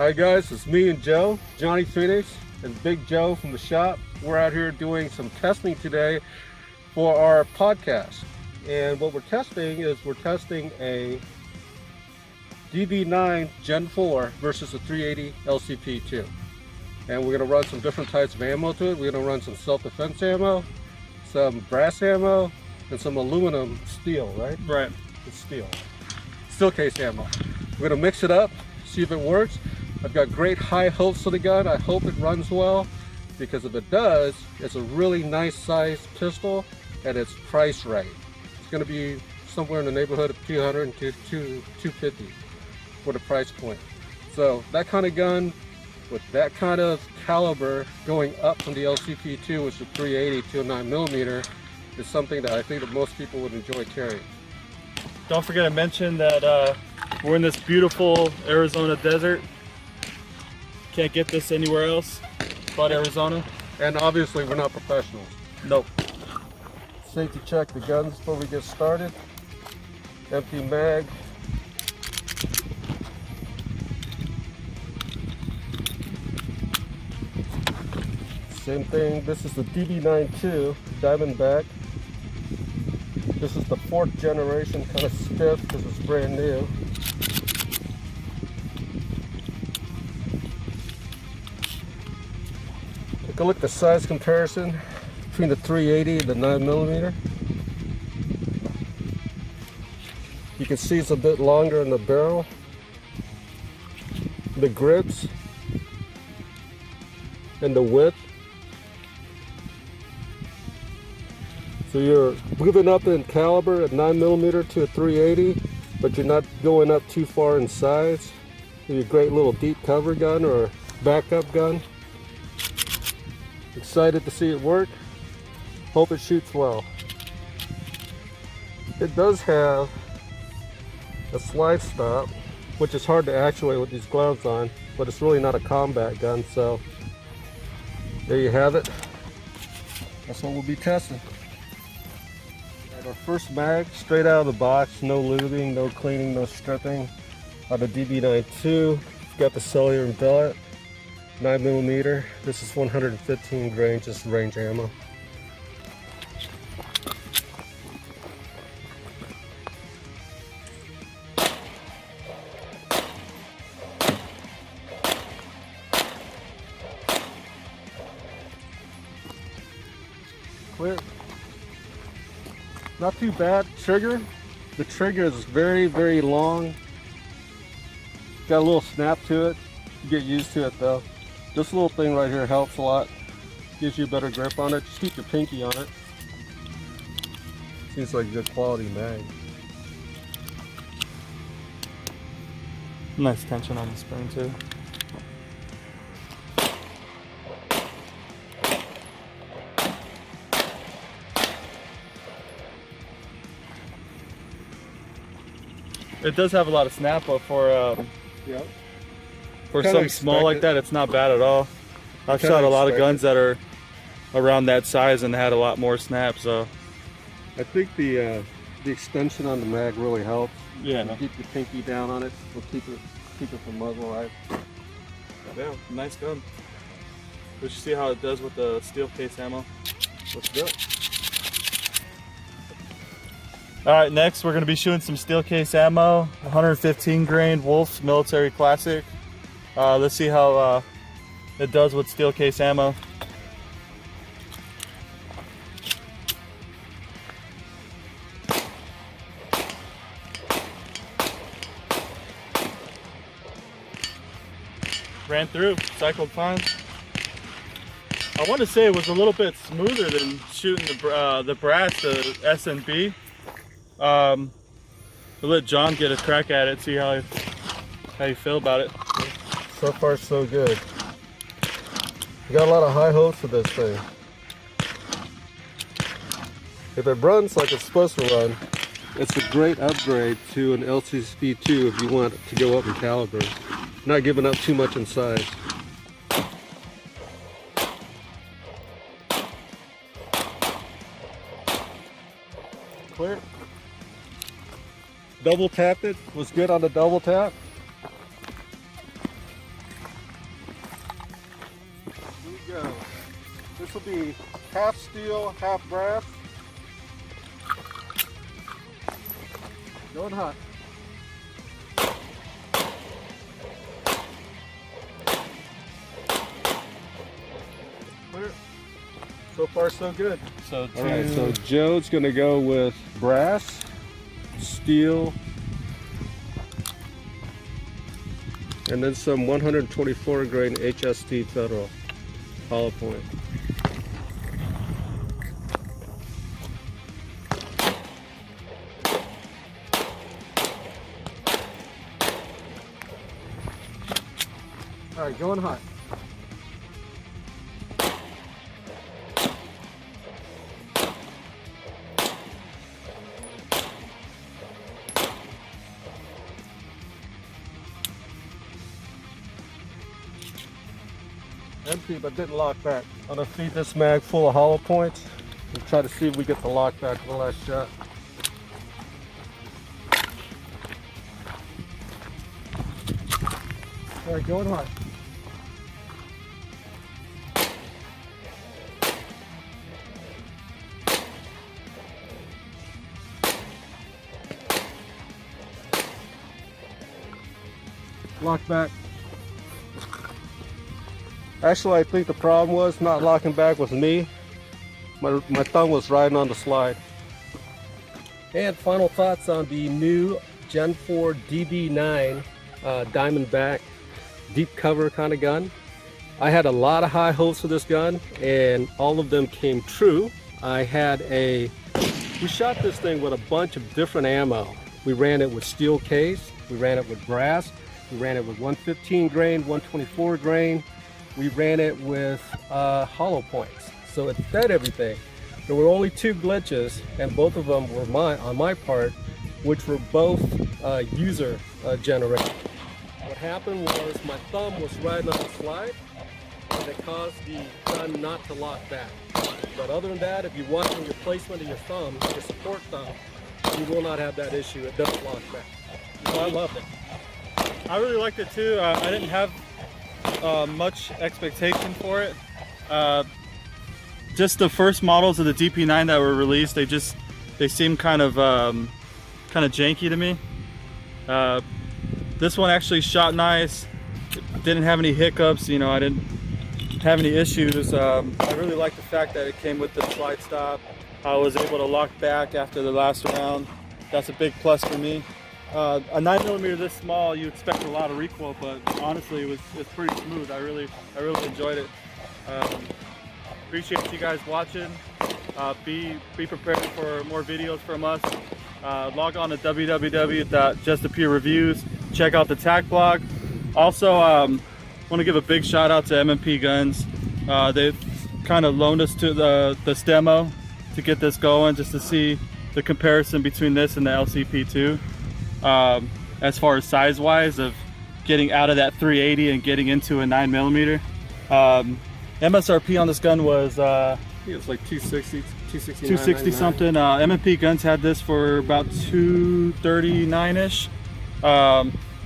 Hi guys, it's me and Joe, Johnny Phoenix and Big Joe from the shop. We're out here doing some testing today for our podcast. And what we're testing is a DB9 Gen 4 versus a 380 LCP2. And we're going to run some different types of ammo to it. We're going to run some self-defense ammo, some brass ammo, and some aluminum steel, right? Right. It's steel. Steel case ammo. We're going to mix it up, see if it works. I've got great high hopes for the gun. I hope it runs well, because if it does, it's a really nice sized pistol and it's priced right. It's going to be somewhere in the neighborhood of $200 to $250 for the price point. So that kind of gun with that kind of caliber going up from the LCP2, which is 380 to a 9mm, is something that I think that most people would enjoy carrying. Don't forget to mention that we're in this beautiful Arizona desert. Can't get this anywhere else but Arizona. And obviously we're not professionals. Nope. Safety check the guns before we get started. Empty mag. Same thing, this is the DB9 Diamondback. This is the 4th generation, kind of stiff because it's brand new. Take a look at the size comparison between the 380 and the 9mm. You can see it's a bit longer in the barrel. The grips and the width. So you're moving up in caliber at 9mm to a 380, but you're not going up too far in size. It's a great little deep cover gun or backup gun. Excited to see it work. Hope it shoots well. It does have a slide stop, which is hard to actuate with these gloves on, but it's really not a combat gun, so there you have it. That's what we'll be testing. Our first mag, straight out of the box, no lubing, no cleaning, no stripping. On the DB9 got the cellular billet, 9mm. This is 115 grain, just range ammo. Clear. Not too bad. Trigger. The trigger is very, very long. Got a little snap to it. You get used to it though. This little thing right here helps a lot. Gives you a better grip on it. Just keep your pinky on it. Seems like a good quality mag. Nice tension on the spring too. It does have a lot of snap, but for something small like that, it's not bad at all. I've shot a lot of guns that are around that size and had a lot more snap, so. I think the extension on the mag really helps. Yeah. You keep your pinky down on it. We'll keep it from muzzle, right? Yeah, nice gun. We should see how it does with the steel case ammo. Let's do it. All right, next we're gonna be shooting some steel case ammo, 115 grain Wolf Military Classic. Let's see how it does with steel case ammo. Ran through, cycled fine. I want to say it was a little bit smoother than shooting the brass, the S&B. We'll let John get a crack at it, see how you feel about it. So far so good. We got a lot of high hopes for this thing. If it runs like it's supposed to run, it's a great upgrade to an LCP2 if you want to go up in caliber. Not giving up too much in size. Clear. Double tapped it. Was good on the double tap. you go. This will be half steel, half brass. Going hot. Clear. So far, so good. So all right, so Joe's gonna go with brass, steel, and then some 124 grain HST Federal hollow point. All right, going hot. Empty, but didn't lock back. I'm gonna feed this mag full of hollow points and try to see if we get the lock back for the last shot. All right, going hot. Lock back. Actually, I think the problem was not locking back with me. My thumb was riding on the slide. And final thoughts on the new Gen 4 DB9 Diamondback deep cover kind of gun. I had a lot of high hopes for this gun and all of them came true. We shot this thing with a bunch of different ammo. We ran it with steel case, we ran it with brass, we ran it with 115 grain, 124 grain. We ran it with hollow points, so it fed everything. There were only 2 glitches, and both of them were on my part, which were both user generated. What happened was my thumb was riding on the slide, and it caused the gun not to lock back. But other than that, if you watch on your placement of your thumb, your support thumb, you will not have that issue. It doesn't lock back. So I loved it. I really liked it too. I didn't have much expectation for it. Just the first models of the DP9 that were released, they seem kind of janky to me. This one actually shot nice. Didn't have any hiccups. You know, I didn't have any issues. I really like the fact that it came with the slide stop. I was able to lock back after the last round. That's a big plus for me. A 9mm this small, you expect a lot of recoil, but honestly, it's pretty smooth. I really enjoyed it. Appreciate you guys watching. Be prepared for more videos from us. Log on to www.justappreviews. Check out the tack blog. Also, want to give a big shout out to M&P Guns. They've kind of loaned us to this demo to get this going, just to see the comparison between this and the LCP2. As far as size wise of getting out of that 380 and getting into a 9mm. MSRP on this gun was I think it was like 260 something. M&P Guns had this for about 239ish.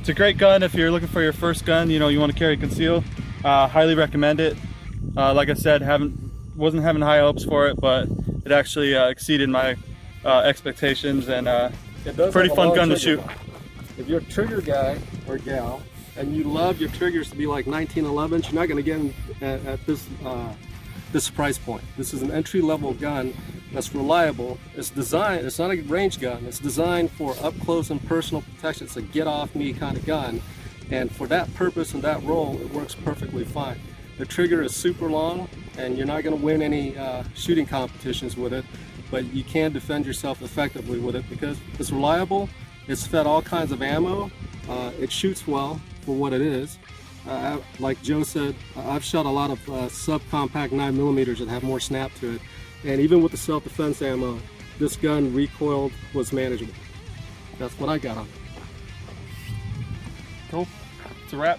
It's a great gun if you're looking for your first gun, you know, you want to carry conceal. Highly recommend it. Like I said, wasn't having high hopes for it, but it actually exceeded my expectations, and pretty fun gun to shoot. If you're a trigger guy or gal and you love your triggers to be like 1911s, you're not going to get them at this price point. This is an entry-level gun that's reliable. It's designed, it's not a range gun, it's designed for up close and personal protection. It's a get off me kind of gun, and for that purpose and that role it works perfectly fine. The trigger is super long and you're not going to win any shooting competitions with it, but you can defend yourself effectively with it because it's reliable. It's fed all kinds of ammo. It shoots well for what it is. Like Joe said, I've shot a lot of subcompact 9mm that have more snap to it. And even with the self-defense ammo, this gun recoiled was manageable. That's what I got on it. Cool. It's a wrap.